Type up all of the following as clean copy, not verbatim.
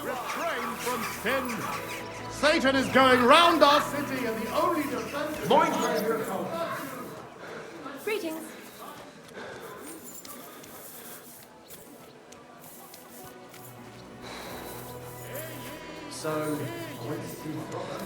Refrain from sin. Satan is going round our city, and the only defense is... Greetings. So, I went to see my brother.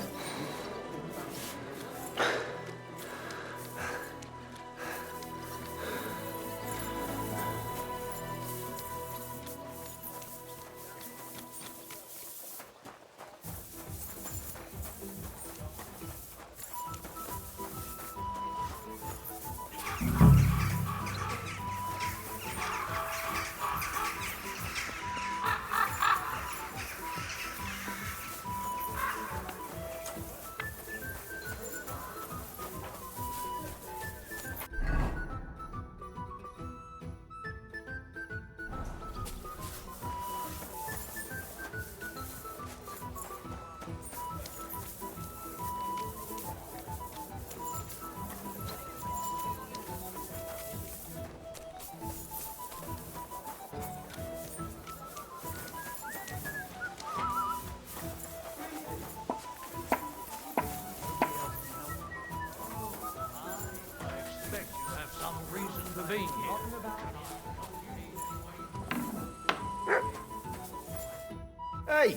Hey,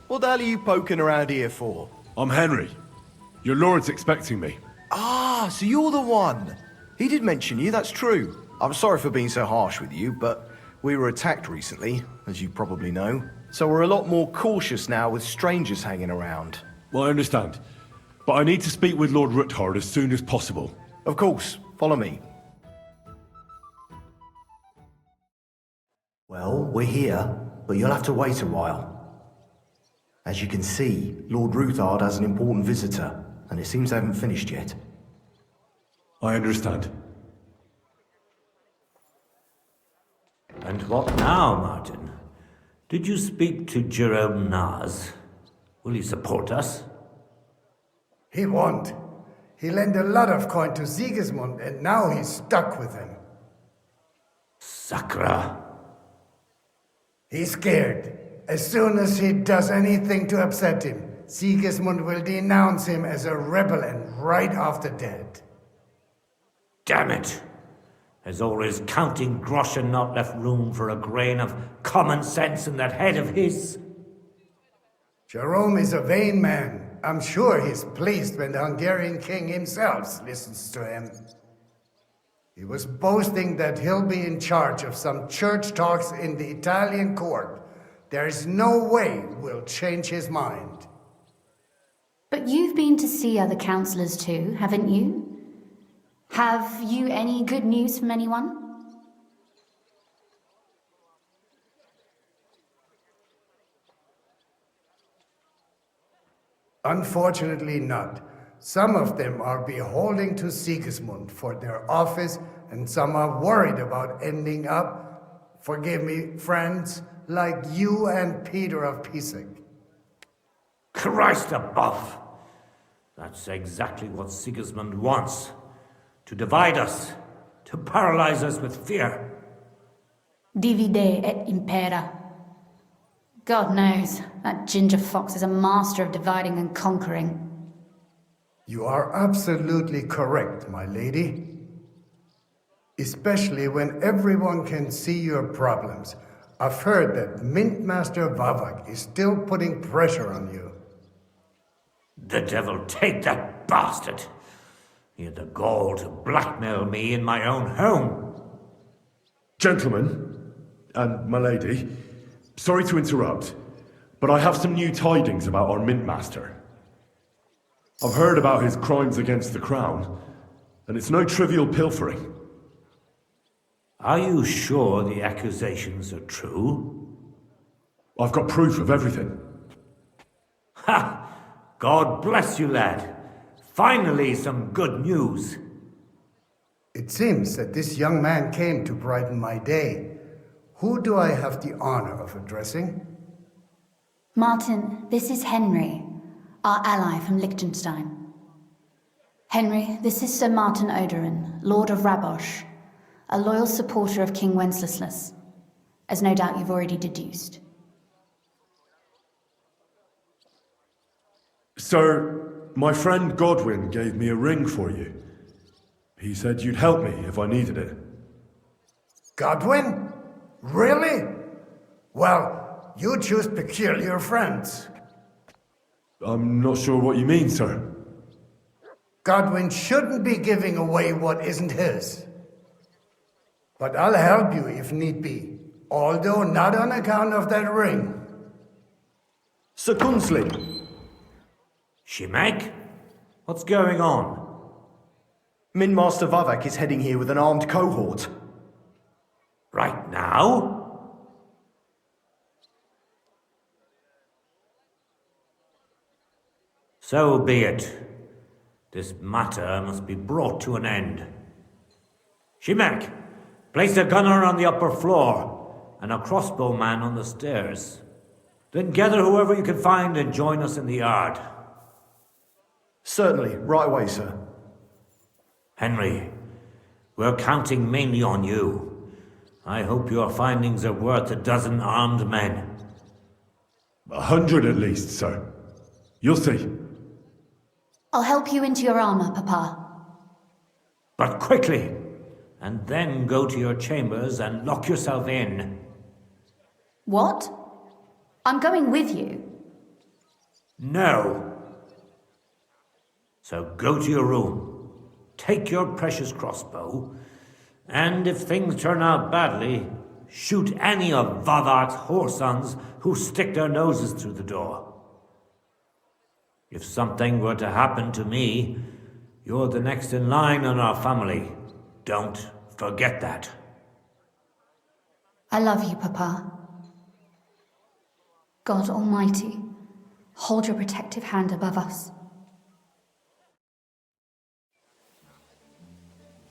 what the hell are you poking around here for? I'm Henry. Your lord's expecting me. Ah, so you're the one. He did mention you, that's true. I'm sorry for being so harsh with you, but we were attacked recently, as you probably know. So we're a lot more cautious now with strangers hanging around. Well, I understand. But I need to speak with Lord Ruthard as soon as possible. Of course, follow me. Well, we're here, but you'll have to wait a while. As you can see, Lord Ruthard has an important visitor, and it seems they haven't finished yet. I understand. And what now, Martin? Did you speak to Jerome Naz? Will he support us? He won't. He lent a lot of coin to Sigismund, and now he's stuck with him. Sakra. He's scared. As soon as he does anything to upset him, Sigismund will denounce him as a rebel and right after dead. Damn it! Has all his counting groschen not left room for a grain of common sense in that head of his? Jerome is a vain man. I'm sure he's pleased when the Hungarian king himself listens to him. He was boasting that he'll be in charge of some church talks in the Italian court. There is no way we'll change his mind. But you've been to see other councillors too, haven't you? Have you any good news from anyone? Unfortunately not. Some of them are beholden to Sigismund for their office, and some are worried about ending up, forgive me, friends, like you and Peter of Pisek. Christ above! That's exactly what Sigismund wants. To divide us, to paralyze us with fear. Divide et impera. God knows, that ginger fox is a master of dividing and conquering. You are absolutely correct, my lady. Especially when everyone can see your problems. I've heard that Mintmaster Vavak is still putting pressure on you. The devil take that bastard! He had the gall to blackmail me in my own home. Gentlemen, and my lady, sorry to interrupt, but I have some new tidings about our Mint Master. I've heard about his crimes against the crown, and it's no trivial pilfering. Are you sure the accusations are true? I've got proof of everything. Ha! God bless you, lad. Finally, some good news. It seems that this young man came to brighten my day. Who do I have the honor of addressing? Martin, this is Henry, our ally from Liechtenstein. Henry, this is Sir Martin Odorin, Lord of Rabosh, a loyal supporter of King Wenceslas, as no doubt you've already deduced. Sir, my friend Godwin gave me a ring for you. He said you'd help me if I needed it. Godwin? Really? Well, you choose peculiar friends. I'm not sure what you mean, sir. Godwin shouldn't be giving away what isn't his. But I'll help you if need be, although not on account of that ring. Sir Gunslin, Shimek? What's going on? Min Master Vavak is heading here with an armed cohort. Right now? So be it. This matter must be brought to an end. Shimek, place a gunner on the upper floor and a crossbowman on the stairs. Then gather whoever you can find and join us in the yard. Certainly, right away, sir. Henry, we're counting mainly on you. I hope your findings are worth a dozen armed men. 100 at least, sir. You'll see. I'll help you into your armor, Papa. But quickly, and then go to your chambers and lock yourself in. What? I'm going with you. No. So go to your room, take your precious crossbow, and if things turn out badly, shoot any of Vavak's whoresons who stick their noses through the door. If something were to happen to me, you're the next in line in our family. Don't forget that. I love you, Papa. God Almighty, hold your protective hand above us.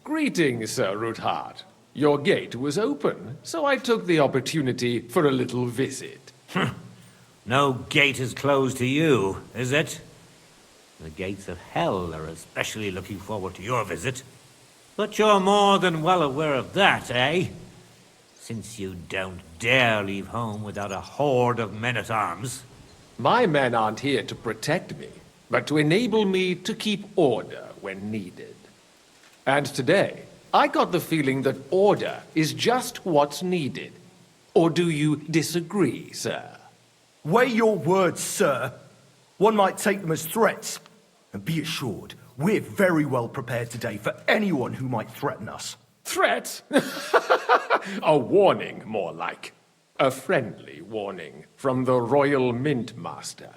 Greetings, Sir Ruthard. Your gate was open, so I took the opportunity for a little visit. No gate is closed to you, is it? The gates of hell are especially looking forward to your visit. But you're more than well aware of that, eh? Since you don't dare leave home without a horde of men-at-arms. My men aren't here to protect me, but to enable me to keep order when needed. And today, I got the feeling that order is just what's needed. Or do you disagree, sir? Weigh your words, sir. One might take them as threats. And be assured, we're very well prepared today for anyone who might threaten us. Threat? A warning, more like. A friendly warning from the Royal Mint Master.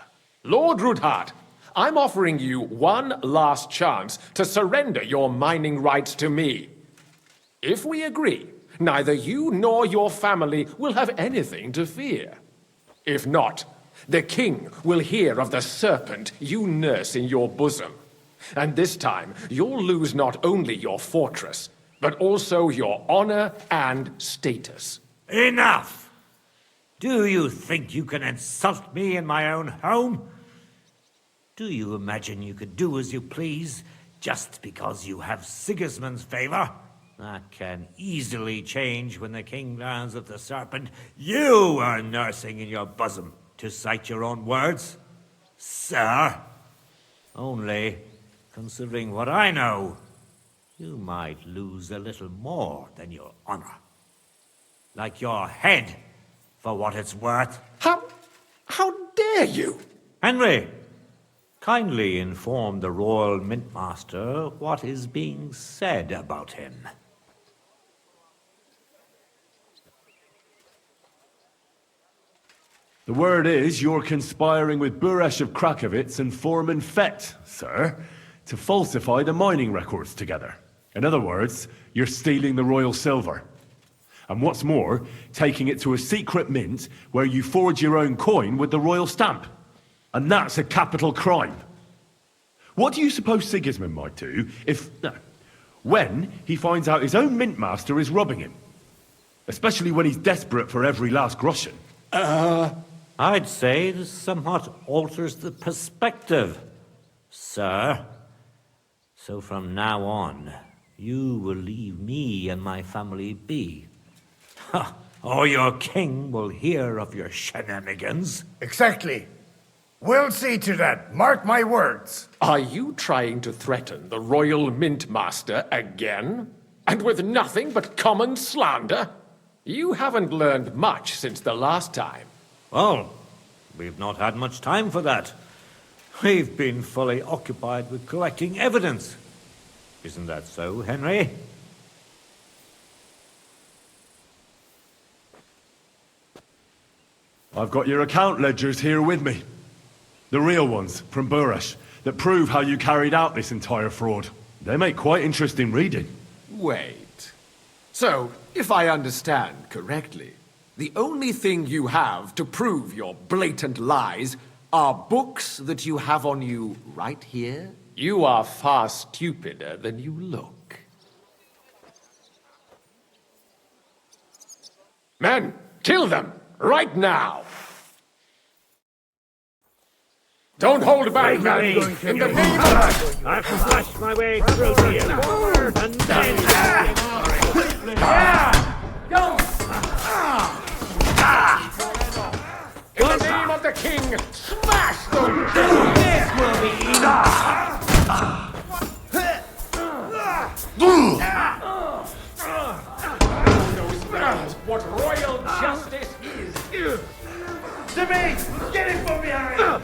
Lord Ruthard, I'm offering you one last chance to surrender your mining rights to me. If we agree, neither you nor your family will have anything to fear. If not, the king will hear of the serpent you nurse in your bosom. And this time, you'll lose not only your fortress, but also your honor and status. Enough! Do you think you can insult me in my own home? Do you imagine you could do as you please just because you have Sigismund's favor? That can easily change when the king learns of the serpent you are nursing in your bosom, to cite your own words. Sir, only, considering what I know, you might lose a little more than your honor. Like your head, for what it's worth. How dare you? Henry, kindly inform the Royal Mintmaster what is being said about him. The word is you're conspiring with Buresh of Krakowitz and Foreman Fett, sir, to falsify the mining records together. In other words, you're stealing the royal silver. And what's more, taking it to a secret mint where you forge your own coin with the royal stamp. And that's a capital crime. What do you suppose Sigismund might do when he finds out his own mint master is robbing him? Especially when he's desperate for every last groschen. I'd say this somewhat alters the perspective, sir. So from now on, you will leave me and my family be. Or your king will hear of your shenanigans. Exactly. We'll see to that. Mark my words. Are you trying to threaten the Royal Mint Master again? And with nothing but common slander? You haven't learned much since the last time. Well, we've not had much time for that. We've been fully occupied with collecting evidence. Isn't that so, Henry? I've got your account ledgers here with me. The real ones, from Burrash, that prove how you carried out this entire fraud. They make quite interesting reading. Wait. So, if I understand correctly, the only thing you have to prove your blatant lies are books that you have on you right here? You are far stupider than you look. Men, kill them! Right now! Don't hold back, men! In the name of... I've flashed my way through to you. And then... In the name of the king, smash them! This will be enough! Knows what royal justice is! To me! Get it from behind!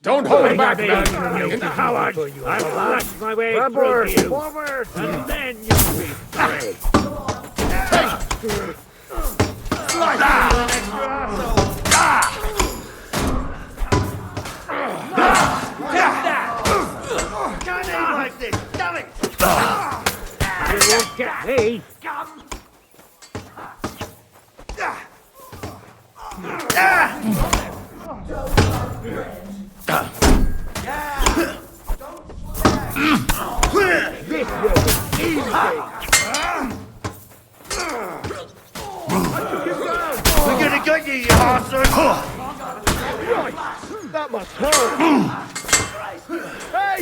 Don't hold back, men! You coward! I've flashed my way through to you. Forward! And then you'll be free. Like this, damn it! You won't get me. This will be easy! We're gonna get you, you bastard! Right, that must hurt! Hey!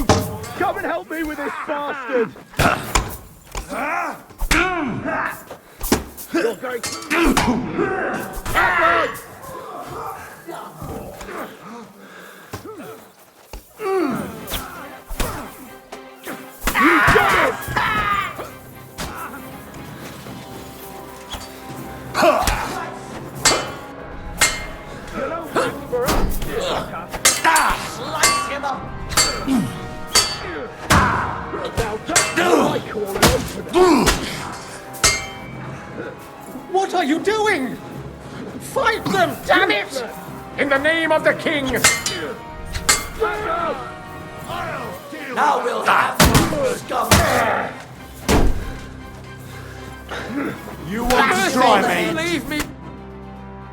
Come and help me with this bastard! You're going... You got it! Slice him up! What are you doing? Fight them, damn it! In the name of the king! Now we'll have scum! You want to try me? Leave me!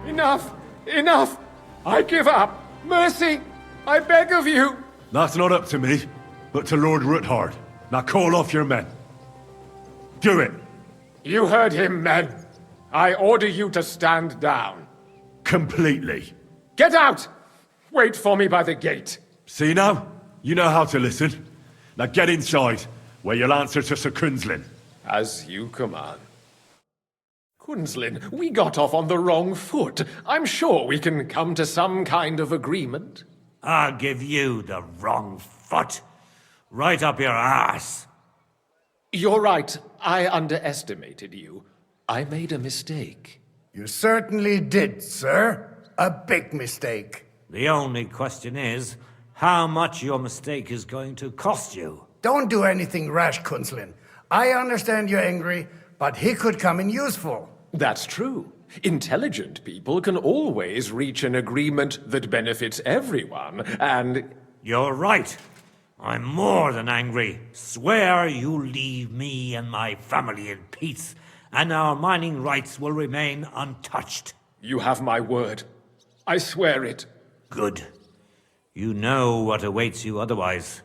Enough! Enough! I give up! Mercy! I beg of you! That's not up to me, but to Lord Ruthard. Now call off your men. Do it. You heard him, men. I order you to stand down. Completely. Get out! Wait for me by the gate. See now? You know how to listen. Now get inside, where you'll answer to Sir Kunzlin. As you command. Kunzlin, we got off on the wrong foot. I'm sure we can come to some kind of agreement. I'll give you the wrong foot. Right up your ass. You're right. I underestimated you. I made a mistake. You certainly did, sir. A big mistake. The only question is, how much your mistake is going to cost you. Don't do anything rash, Kunzlin. I understand you're angry, but he could come in useful. That's true. Intelligent people can always reach an agreement that benefits everyone, and... You're right. I'm more than angry. Swear you leave me and my family in peace, and our mining rights will remain untouched. You have my word. I swear it. Good. You know what awaits you otherwise.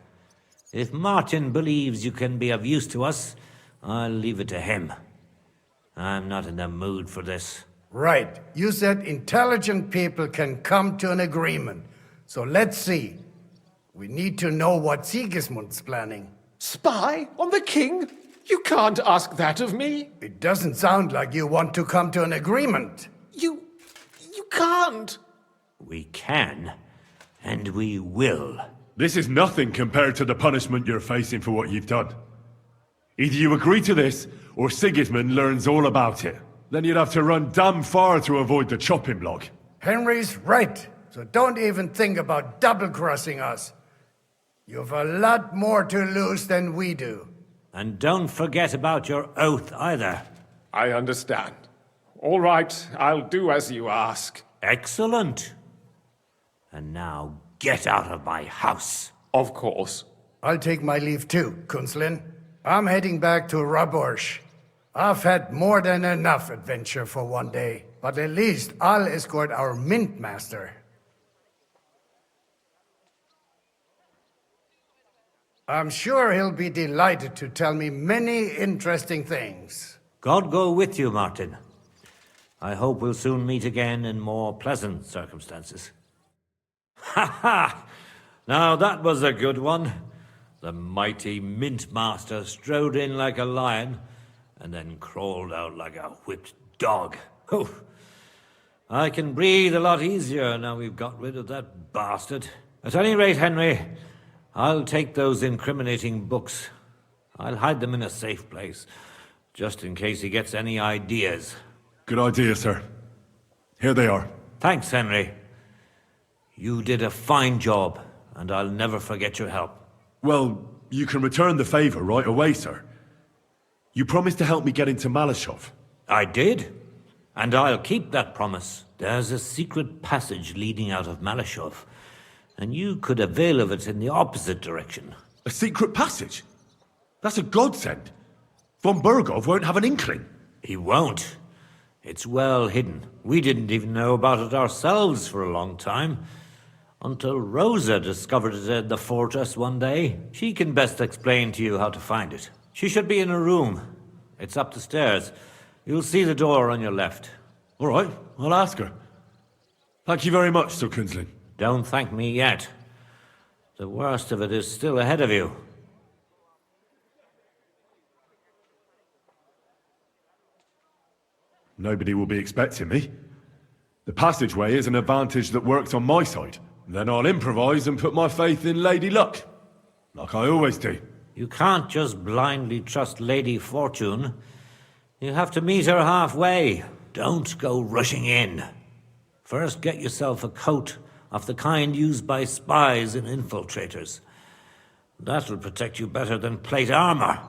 If Martin believes you can be of use to us, I'll leave it to him. I'm not in the mood for this. Right. You said intelligent people can come to an agreement. So let's see. We need to know what Sigismund's planning. Spy on the king? You can't ask that of me. It doesn't sound like you want to come to an agreement. You can't. We can, and we will. This is nothing compared to the punishment you're facing for what you've done. Either you agree to this, or Sigismund learns all about it. Then you'd have to run damn far to avoid the chopping block. Henry's right. So don't even think about double-crossing us. You've a lot more to lose than we do. And don't forget about your oath either. I understand. All right, I'll do as you ask. Excellent. And now get out of my house. Of course. I'll take my leave too, Kunslin. I'm heading back to Raborsh. I've had more than enough adventure for one day, but at least I'll escort our mint master. I'm sure he'll be delighted to tell me many interesting things. God go with you, Martin. I hope we'll soon meet again in more pleasant circumstances. Ha ha! Now that was a good one. The mighty Mint Master strode in like a lion, and then crawled out like a whipped dog. Oh, I can breathe a lot easier now we've got rid of that bastard. At any rate, Henry, I'll take those incriminating books. I'll hide them in a safe place, just in case he gets any ideas. Good idea, sir. Here they are. Thanks, Henry. You did a fine job, and I'll never forget your help. Well, you can return the favor right away, sir. You promised to help me get into Malashov. I did, and I'll keep that promise. There's a secret passage leading out of Malashov, and you could avail of it in the opposite direction. A secret passage? That's a godsend. Von Burgov won't have an inkling. He won't. It's well hidden. We didn't even know about it ourselves for a long time. Until Rosa discovered it in the fortress one day. She can best explain to you how to find it. She should be in a room. It's up the stairs. You'll see the door on your left. All right, I'll ask her. Thank you very much, Sir Kunslin. Don't thank me yet. The worst of it is still ahead of you. Nobody will be expecting me. The passageway is an advantage that works on my side. Then I'll improvise and put my faith in Lady Luck. Like I always do. You can't just blindly trust Lady Fortune. You have to meet her halfway. Don't go rushing in. First get yourself a coat of the kind used by spies and infiltrators. That'll protect you better than plate armor.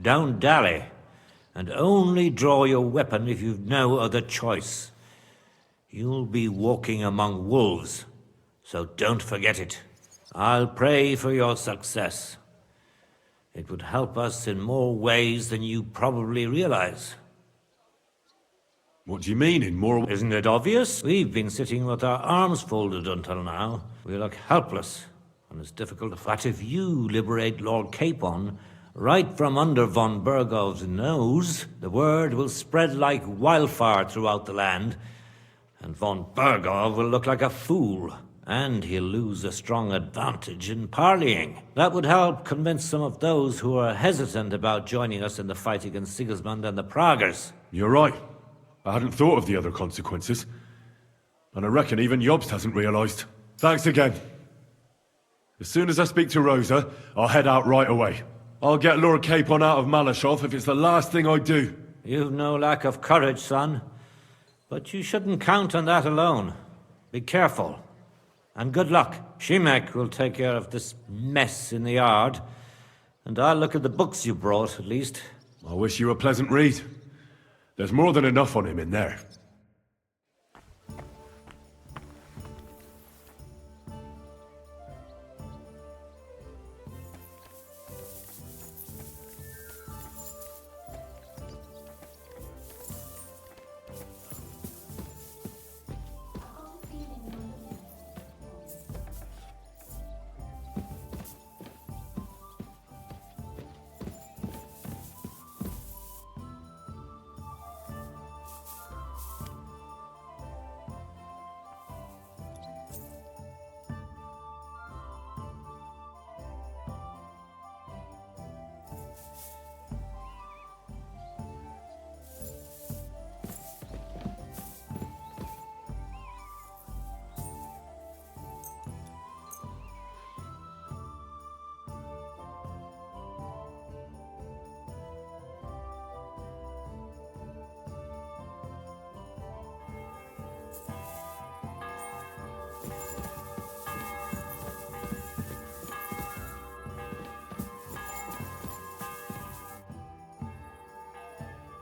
Don't dally. And only draw your weapon if you've no other choice. You'll be walking among wolves, so don't forget it. I'll pray for your success. It would help us in more ways than you probably realize. What do you mean, in more... Isn't it obvious? We've been sitting with our arms folded until now. We look helpless, and it's difficult to fight. If you liberate Lord Capon, right from under von Burgov's nose, the word will spread like wildfire throughout the land, and von Burgov will look like a fool, and he'll lose a strong advantage in parleying. That would help convince some of those who are hesitant about joining us in the fight against Sigismund and the Praguers. You're right. I hadn't thought of the other consequences. And I reckon even Jobst hasn't realized. Thanks again. As soon as I speak to Rosa, I'll head out right away. I'll get Lord Capon out of Malashov if it's the last thing I do. You've no lack of courage, son. But you shouldn't count on that alone. Be careful. And good luck. Shimek will take care of this mess in the yard. And I'll look at the books you brought, at least. I wish you a pleasant read. There's more than enough on him in there.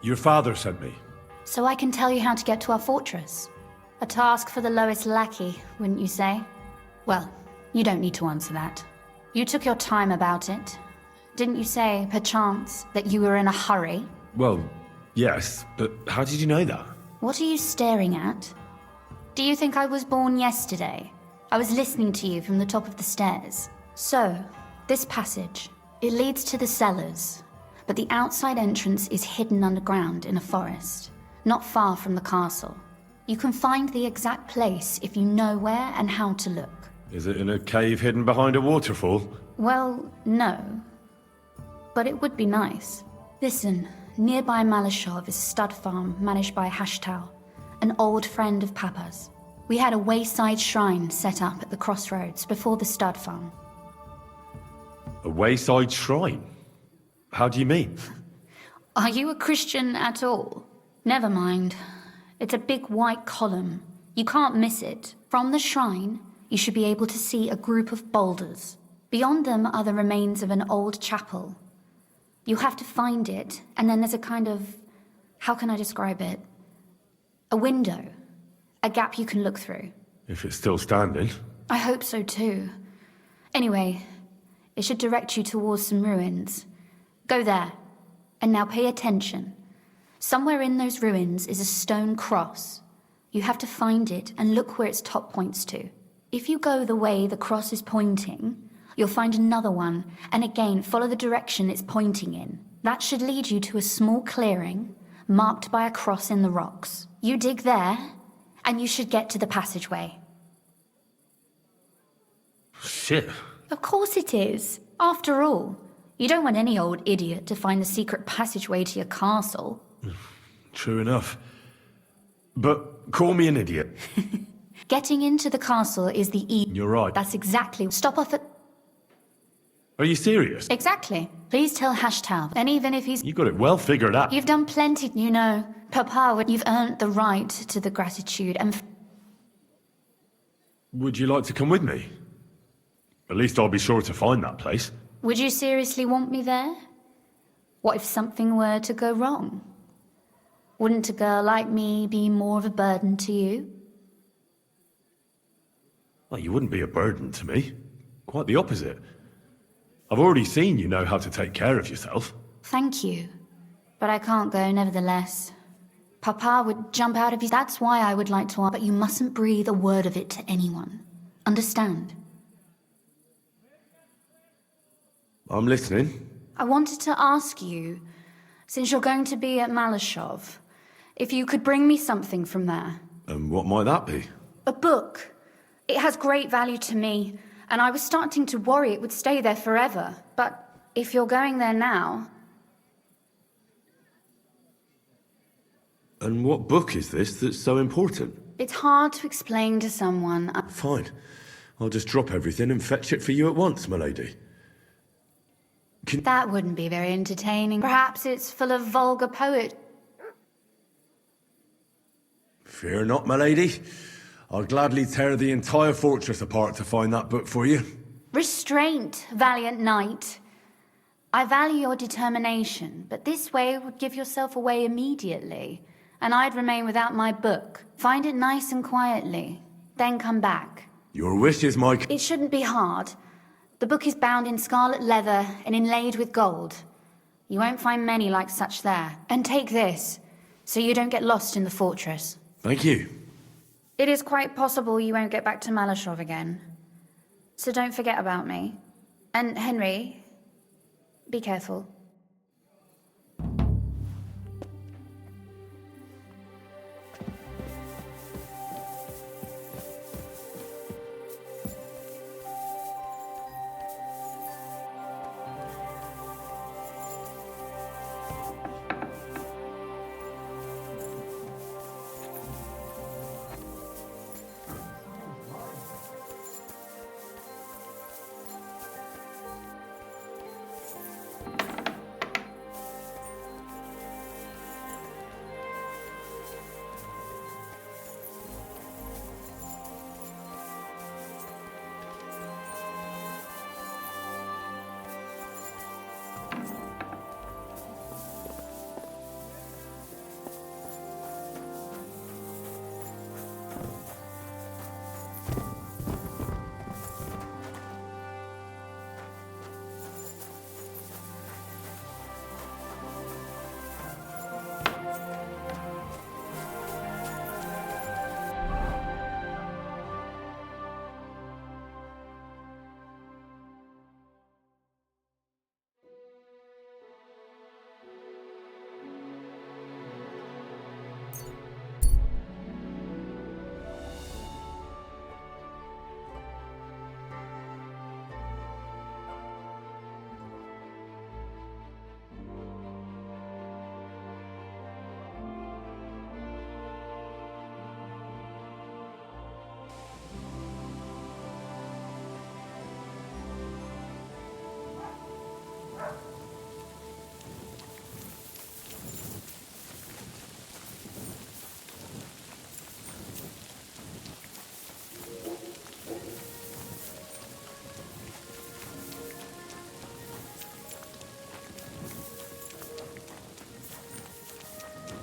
Your father sent me. So I can tell you how to get to our fortress. A task for the lowest lackey, wouldn't you say? Well, you don't need to answer that. You took your time about it. Didn't you say, perchance, that you were in a hurry? Well, yes, but how did you know that? What are you staring at? Do you think I was born yesterday? I was listening to you from the top of the stairs. So, this passage, it leads to the cellars, but the outside entrance is hidden underground in a forest, not far from the castle. You can find the exact place if you know where and how to look. Is it in a cave hidden behind a waterfall? Well, no. But it would be nice. Listen, nearby Malashov is a stud farm managed by Hashtal, an old friend of Papa's. We had a wayside shrine set up at the crossroads before the stud farm. A wayside shrine? How do you mean? Are you a Christian at all? Never mind. It's a big white column. You can't miss it. From the shrine, you should be able to see a group of boulders. Beyond them are the remains of an old chapel. You have to find it, and then there's a kind of... how can I describe it? A window. A gap you can look through. If it's still standing. I hope so too. Anyway, it should direct you towards some ruins. Go there. And now pay attention. Somewhere in those ruins is a stone cross. You have to find it and look where its top points to. If you go the way the cross is pointing, you'll find another one, and again follow the direction it's pointing in. That should lead you to a small clearing, marked by a cross in the rocks. You dig there, and you should get to the passageway. Shit. Of course it is. After all, you don't want any old idiot to find the secret passageway to your castle. True enough. But call me an idiot. Getting into the castle is the You're right. That's exactly. Stop off at... Are you serious? Exactly. Please tell Hashtal, and even if he's... You got it well figured out. You've done plenty, you know. Papa, you've earned the right to the gratitude and... Would you like to come with me? At least I'll be sure to find that place. Would you seriously want me there? What if something were to go wrong? Wouldn't a girl like me be more of a burden to you? Well, you wouldn't be a burden to me. Quite the opposite. I've already seen you know how to take care of yourself. Thank you. But I can't go nevertheless. Papa would jump out of his... That's why I would like to... But you mustn't breathe a word of it to anyone. Understand? I'm listening. I wanted to ask you, since you're going to be at Malashov, if you could bring me something from there. And what might that be? A book. It has great value to me, and I was starting to worry it would stay there forever. But if you're going there now... And what book is this that's so important? It's hard to explain to someone. Fine. I'll just drop everything and fetch it for you at once, my lady. That wouldn't be very entertaining. Perhaps it's full of vulgar poet. Fear not, my lady. I'll gladly tear the entire fortress apart to find that book for you. Restraint, valiant knight. I value your determination, but this way would give yourself away immediately, and I'd remain without my book. Find it nice and quietly, then come back. Your wish is my... It shouldn't be hard. The book is bound in scarlet leather and inlaid with gold. You won't find many like such there. And take this, so you don't get lost in the fortress. Thank you. It is quite possible you won't get back to Malashov again. So don't forget about me. And Henry, be careful.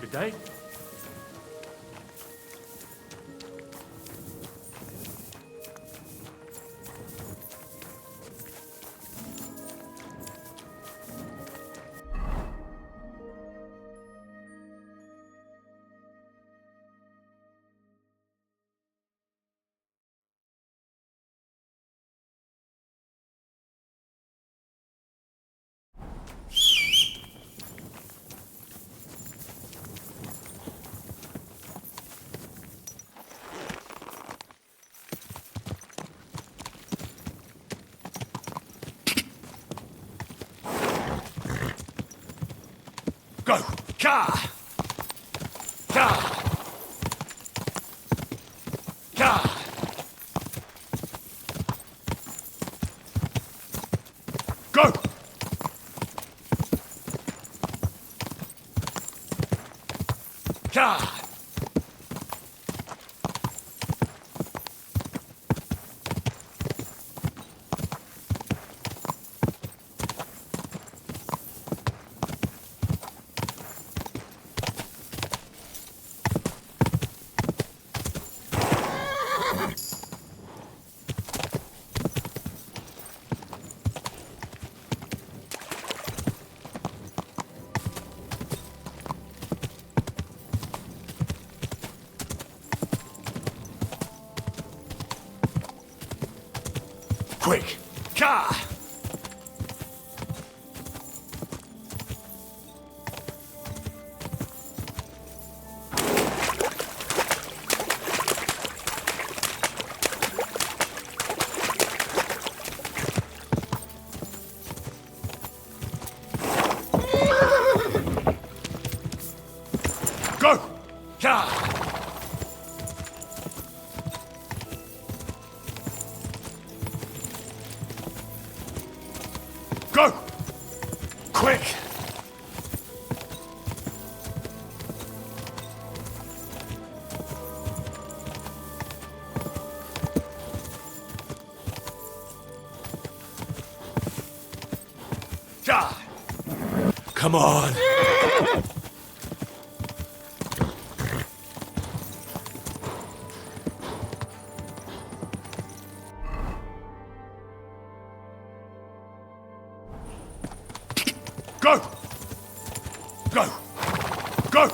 Good day. Go! Ka! Ka! Ka! Go! Ka! Quick! Ka! Go! Ka! Go! Quick! Ja! Come on! Go! Go! Go!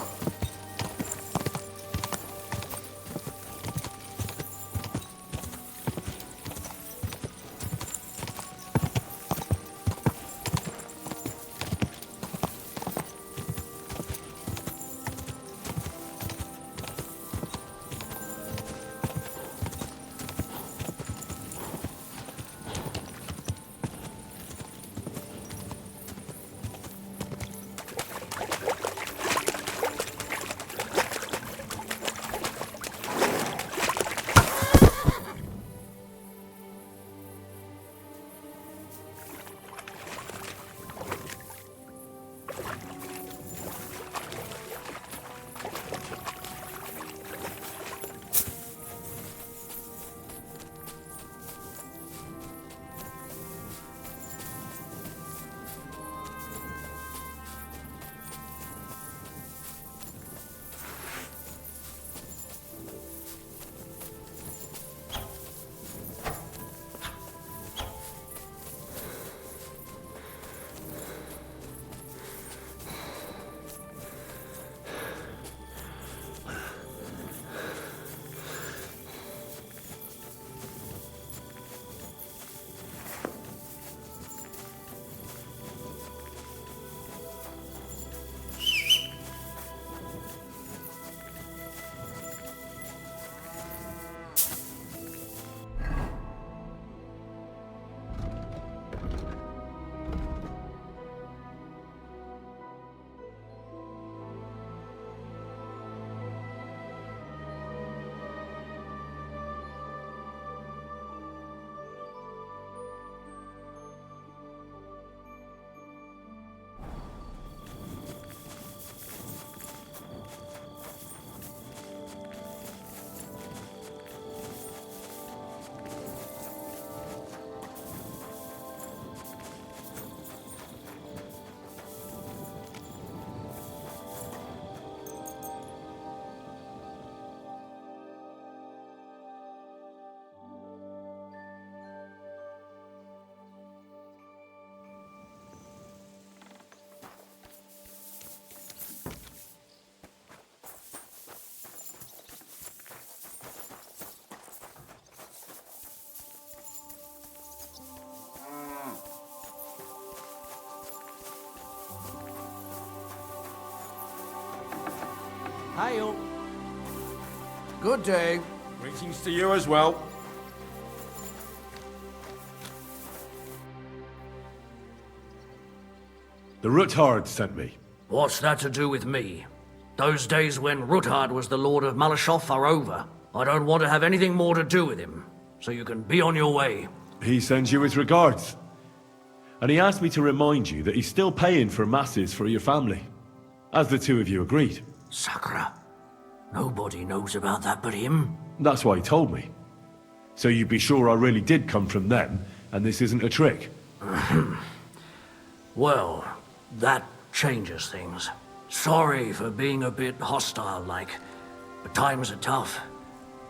Hail. Good day. Greetings to you as well. The Ruthard sent me. What's that to do with me? Those days when Ruthard was the Lord of Malashoff are over. I don't want to have anything more to do with him, so you can be on your way. He sends you his regards. And he asked me to remind you that he's still paying for masses for your family, as the two of you agreed. Sakura. Nobody knows about that but him. That's why he told me. So you'd be sure I really did come from them, and this isn't a trick. Well, that changes things. Sorry for being a bit hostile-like, but times are tough.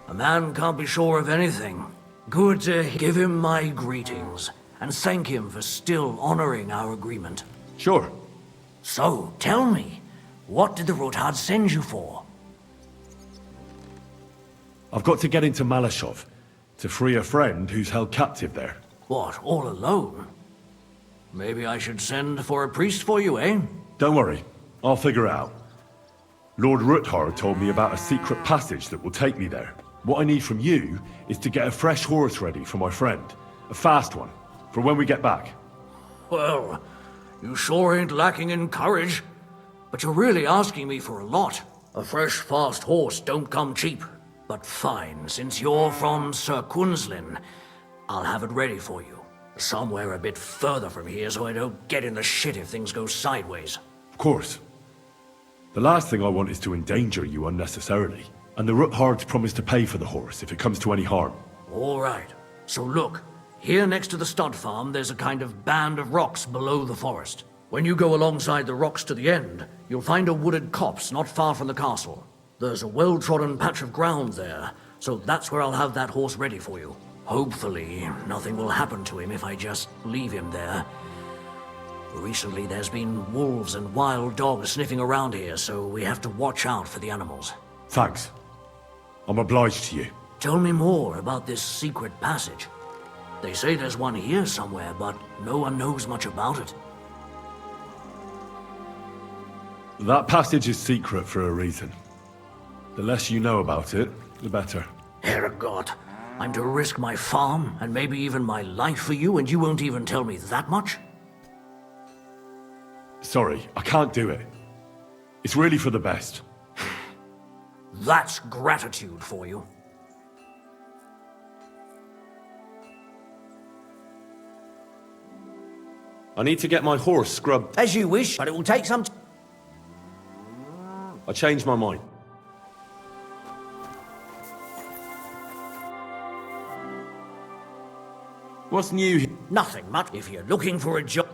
A man can't be sure of anything. Good to give him my greetings, and thank him for still honoring our agreement. Sure. So, tell me, what did the Ruthard send you for? I've got to get into Malashov, to free a friend who's held captive there. What, all alone? Maybe I should send for a priest for you, eh? Don't worry, I'll figure it out. Lord Ruthard told me about a secret passage that will take me there. What I need from you is to get a fresh horse ready for my friend. A fast one, for when we get back. Well, you sure ain't lacking in courage. But you're really asking me for a lot. A fresh, fast horse don't come cheap. But fine, since you're from Sir Kunslin, I'll have it ready for you. Somewhere a bit further from here so I don't get in the shit if things go sideways. Of course. The last thing I want is to endanger you unnecessarily. And the Ruthards promised to pay for the horse if it comes to any harm. All right. So look, here next to the stud farm there's a kind of band of rocks below the forest. When you go alongside the rocks to the end, you'll find a wooded copse not far from the castle. There's a well-trodden patch of ground there, so that's where I'll have that horse ready for you. Hopefully, nothing will happen to him if I just leave him there. Recently, there's been wolves and wild dogs sniffing around here, so we have to watch out for the animals. Thanks. I'm obliged to you. Tell me more about this secret passage. They say there's one here somewhere, but no one knows much about it. That passage is secret for a reason. The less you know about it, the better. Herregott, I'm to risk my farm and maybe even my life for you, and you won't even tell me that much? Sorry, I can't do it. It's really for the best. That's gratitude for you. I need to get my horse scrubbed. As you wish, but it will take some time. I changed my mind. What's new here? Nothing much if you're looking for a job.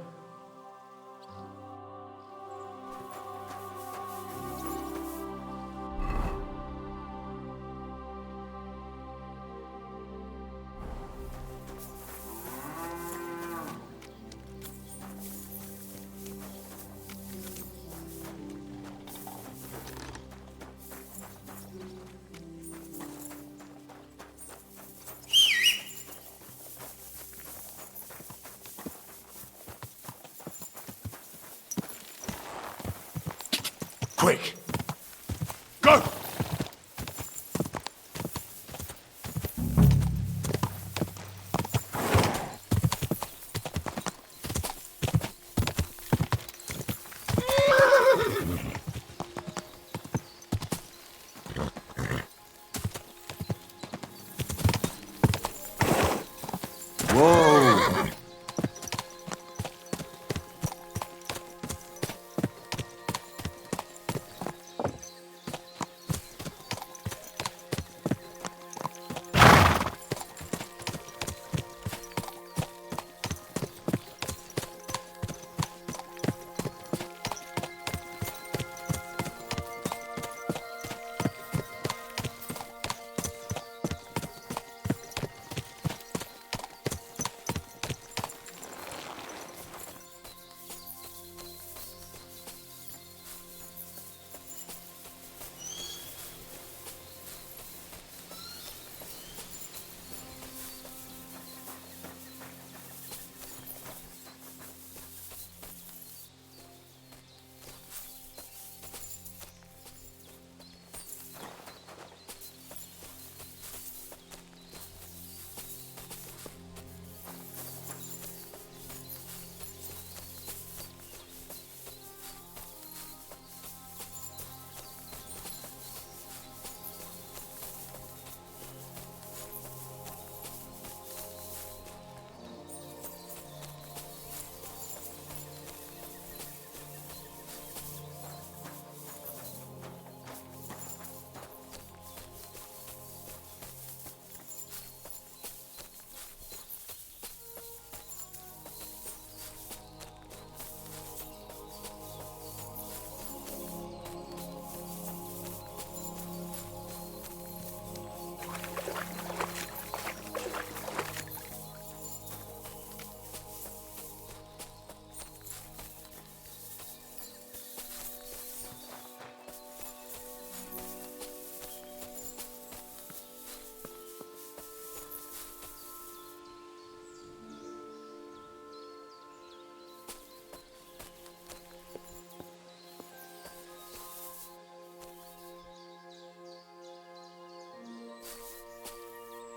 Quick! Go! Whoa!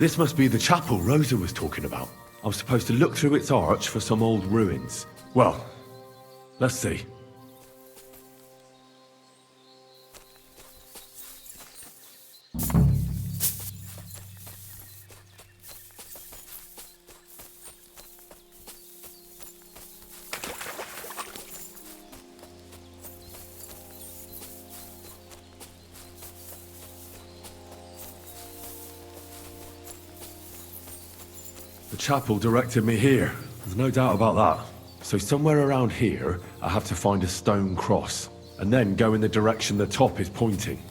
This must be the chapel Rosa was talking about. I'm supposed to look through its arch for some old ruins. Well, let's see. The chapel directed me here. There's no doubt about that. So somewhere around here, I have to find a stone cross, and then go in the direction the top is pointing.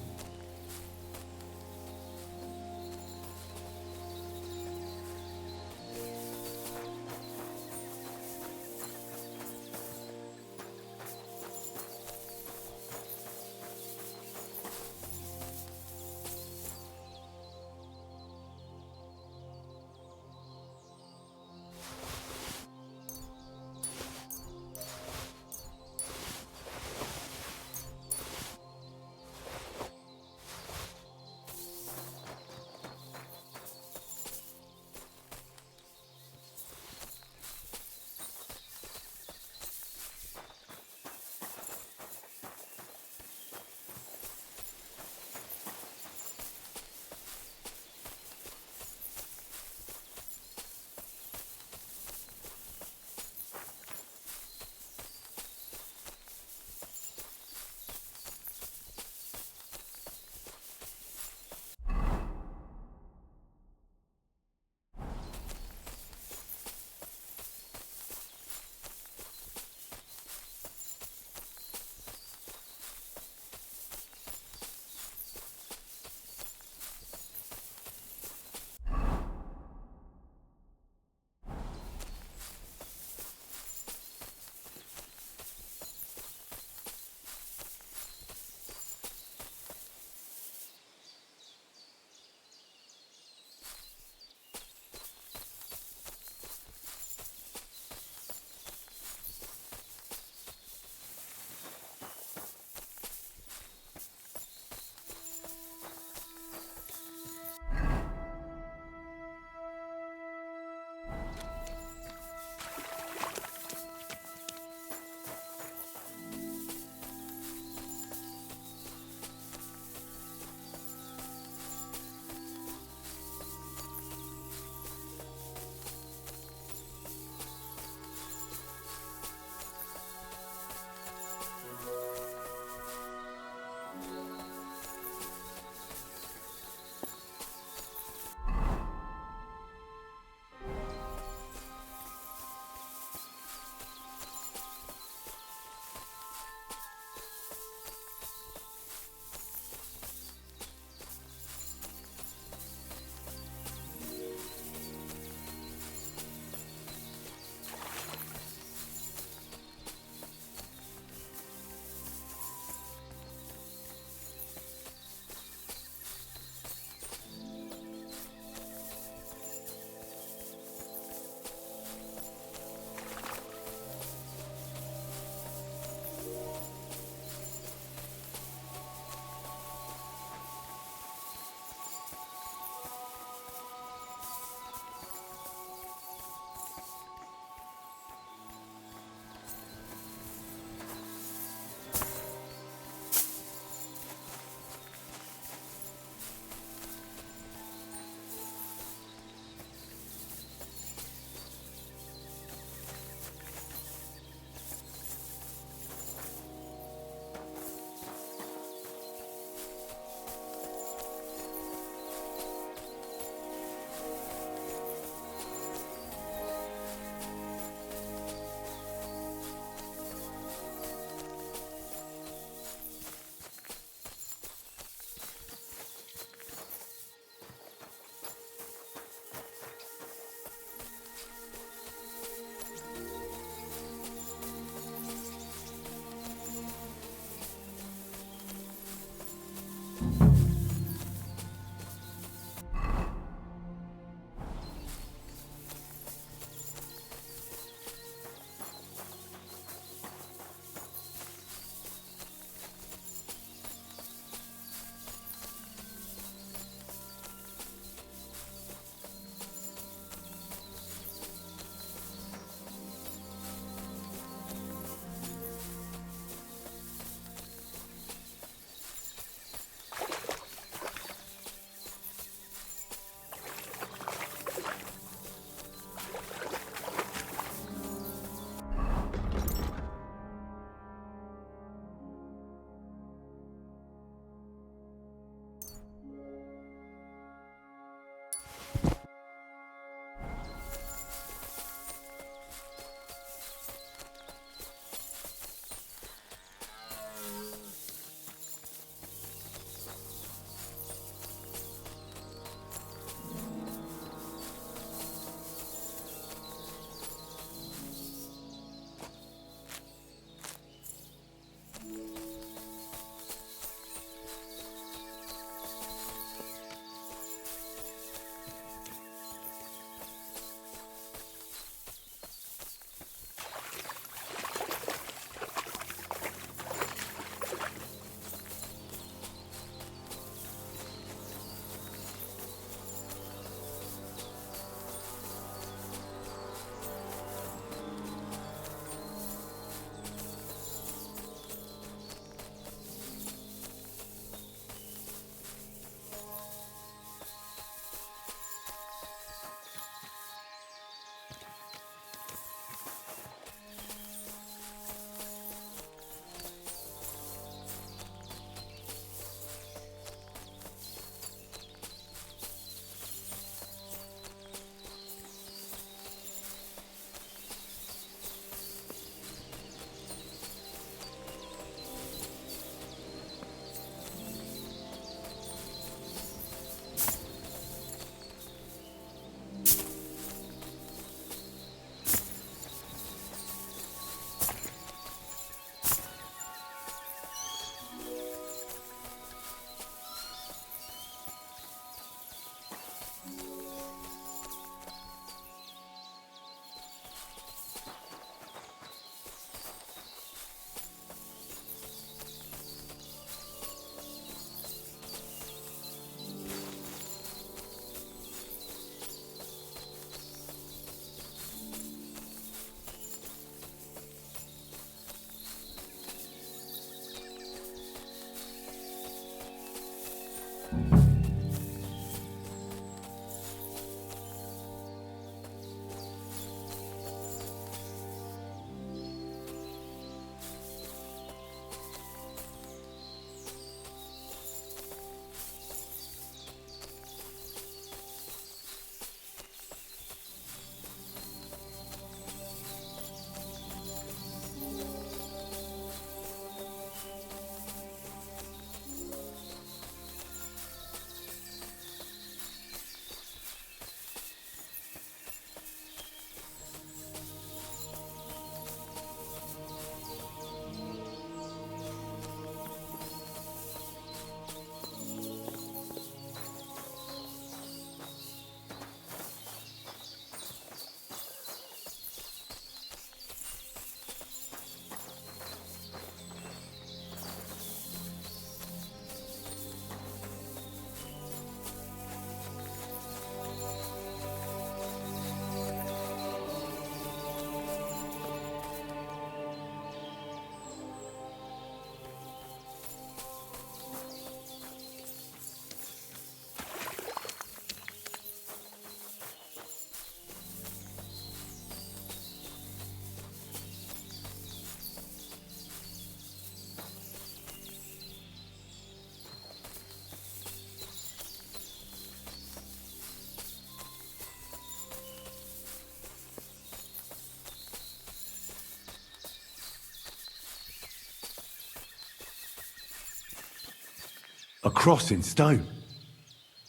A cross in stone.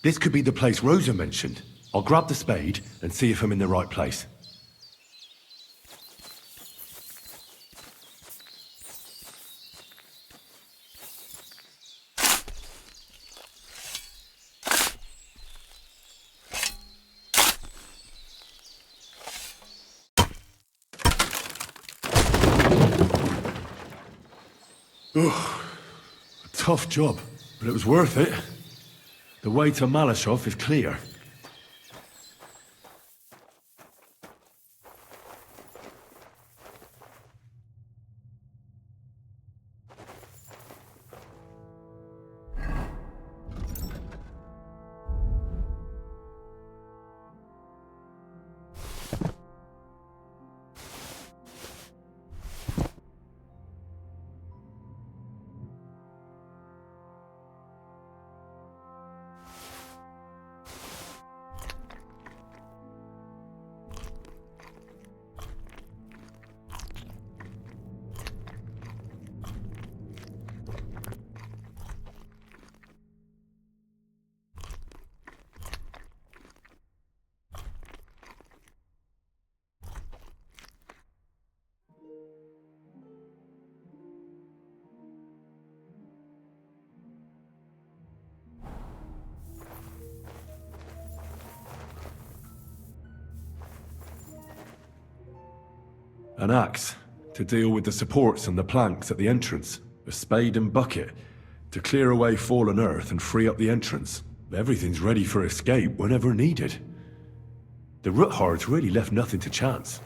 This could be the place Rosa mentioned. I'll grab the spade and see if I'm in the right place. Tough job, but it was worth it. The way to Malashov is clear. An axe to deal with the supports and the planks at the entrance. A spade and bucket to clear away fallen earth and free up the entrance. Everything's ready for escape whenever needed. The Roothards really left nothing to chance.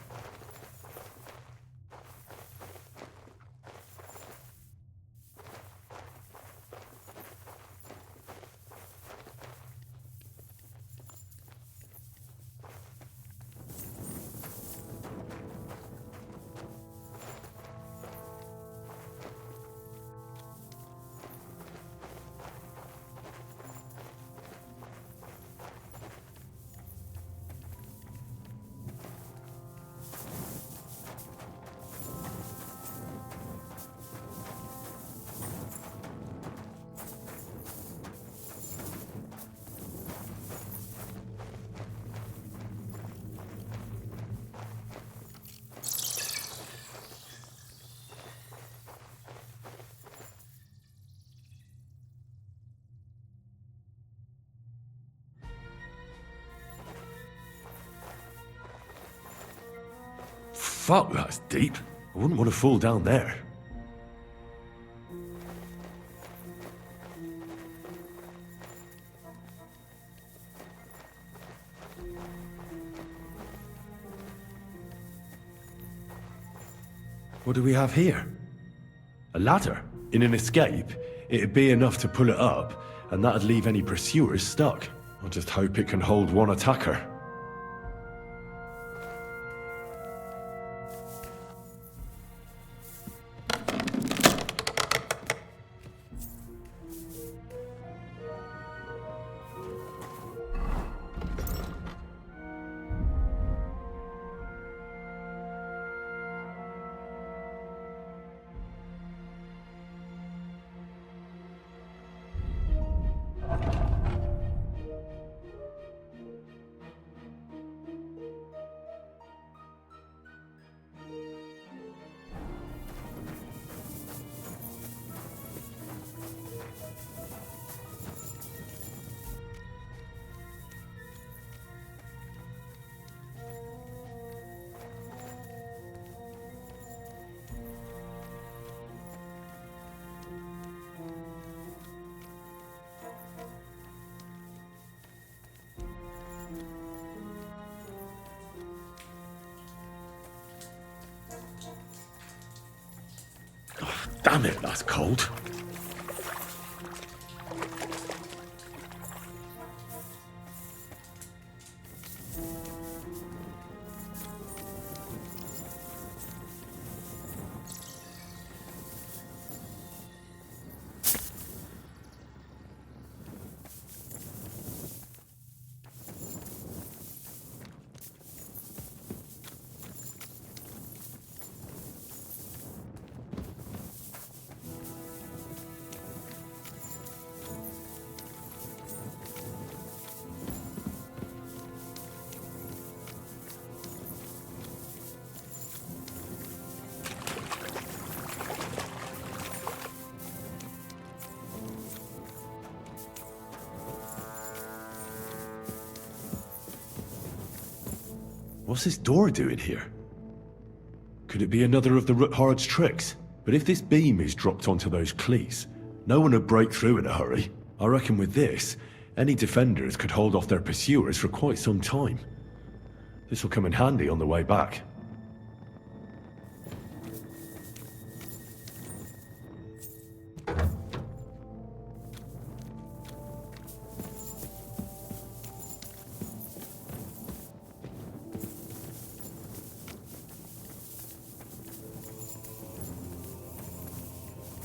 Fuck, that's deep. I wouldn't want to fall down there. What do we have here? A ladder. In an escape, it'd be enough to pull it up, and that'd leave any pursuers stuck. I just hope it can hold one attacker. Damn it, that's cold. What's this door doing here? Could it be another of the Ruthard's tricks? But if this beam is dropped onto those cleats, no one would break through in a hurry. I reckon with this, any defenders could hold off their pursuers for quite some time. This will come in handy on the way back.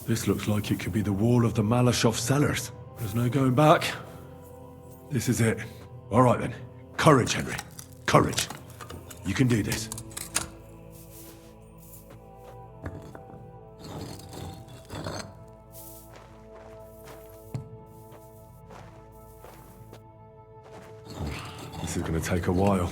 This looks like it could be the wall of the Malashov cellars. There's no going back. This is it. All right then. Courage, Henry. Courage. You can do this. This is going to take a while.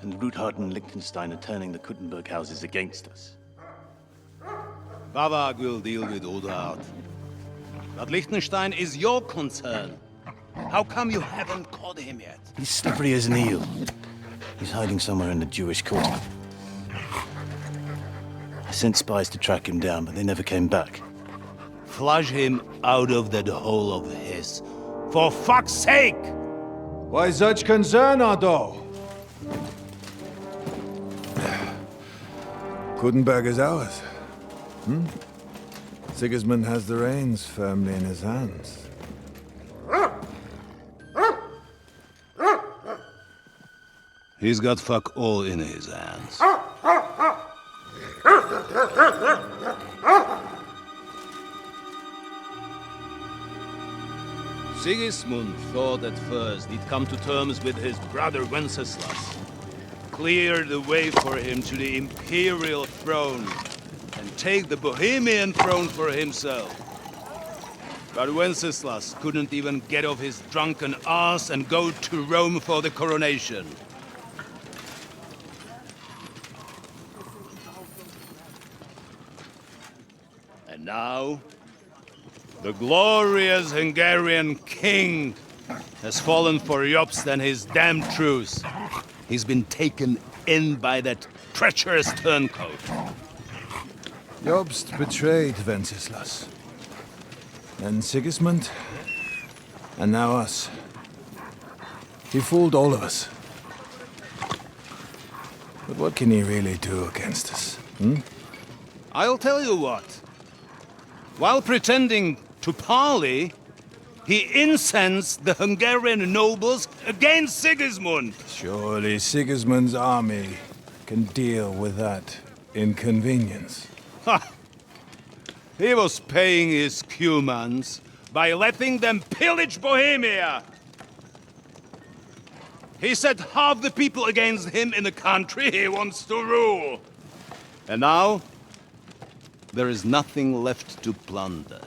And Ruthard and Liechtenstein are turning the Kuttenberg houses against us. Bavag will deal with Ruthard. But Liechtenstein is your concern. How come you haven't caught him yet? He's slippery as an eel. He's hiding somewhere in the Jewish quarter. I sent spies to track him down, but they never came back. Flush him out of that hole of his. For fuck's sake! Why such concern, Otto? Kuttenberg is ours. Sigismund has the reins firmly in his hands. He's got fuck all in his hands. Sigismund thought at first he'd come to terms with his brother Wenceslas, clear the way for him to the imperial throne, and take the Bohemian throne for himself. But Wenceslas couldn't even get off his drunken ass and go to Rome for the coronation. And now, the glorious Hungarian king has fallen for Jobst and his damned truce. He's been taken in by that treacherous turncoat. Jobst betrayed Wenceslas. Then Sigismund, and now us. He fooled all of us. But what can he really do against us, I'll tell you what. While pretending to parley, he incensed the Hungarian nobles against Sigismund. Surely Sigismund's army can deal with that. inconvenience. He was paying his cumans by letting them pillage Bohemia. He set half the people against him in the country he wants to rule. And now, there is nothing left to plunder.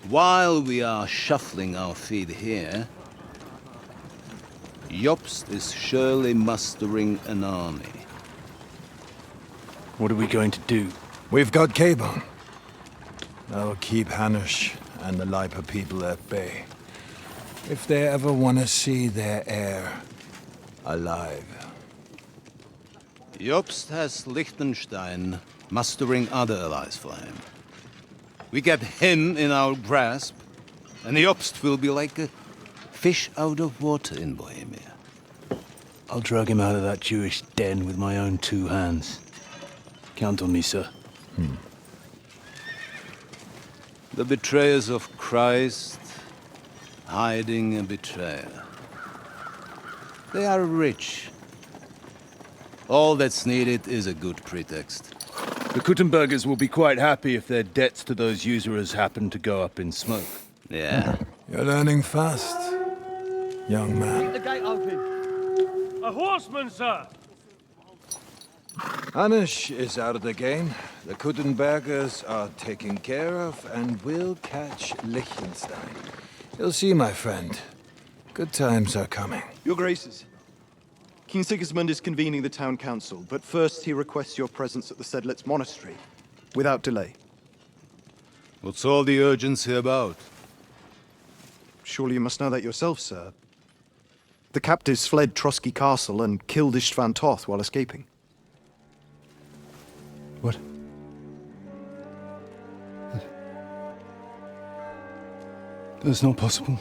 While we are shuffling our feet here, Jobst is surely mustering an army. What are we going to do? We've got Cabon. That'll keep Hanush and the Lipa people at bay. If they ever want to see their heir alive. Jobst has Liechtenstein mustering other allies for him. We get him in our grasp, and Jobst will be like a fish out of water in Bohemia. I'll drag him out of that Jewish den with my own 2 hands. Count on me, sir. The betrayers of Christ hiding a betrayer. They are rich. All that's needed is a good pretext. The Kuttenbergers will be quite happy if their debts to those usurers happen to go up in smoke. Yeah. You're learning fast, young man. The gate open. A horseman, sir! Hanush is out of the game. The Kuttenbergers are taken care of, and we'll catch Liechtenstein. You'll see, my friend. Good times are coming. Your Graces, King Sigismund is convening the town council, but first he requests your presence at the Sedlitz monastery, without delay. What's all the urgency about? Surely you must know that yourself, sir. The captives fled Trotsky Castle and killed Istvan Toth while escaping. What? That's not possible.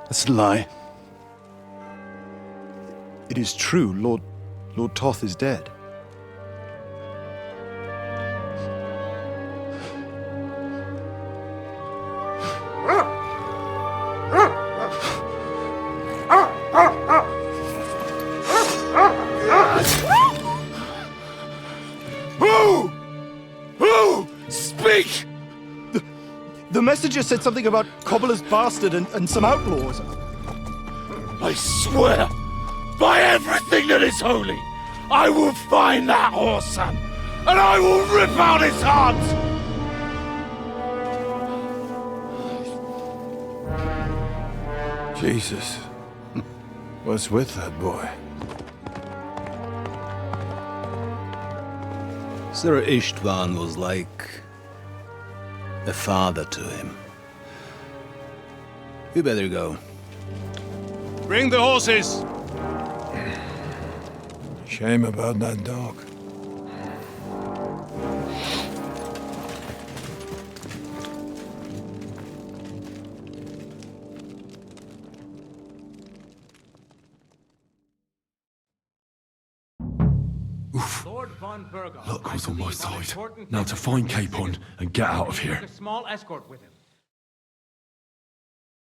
That's a lie. It is true, Lord Toth is dead. Speak! The messenger said something about Cobbler's bastard and some outlaws. I swear, by everything that is holy, I will find that whoreson, and I will rip out his heart! Jesus. What's with that boy? Sir Istvan was like a father to him. We better go. Bring the horses! Shame about that dog. Luck was on my side. Now to find Capon and get out of here. A small escort with him.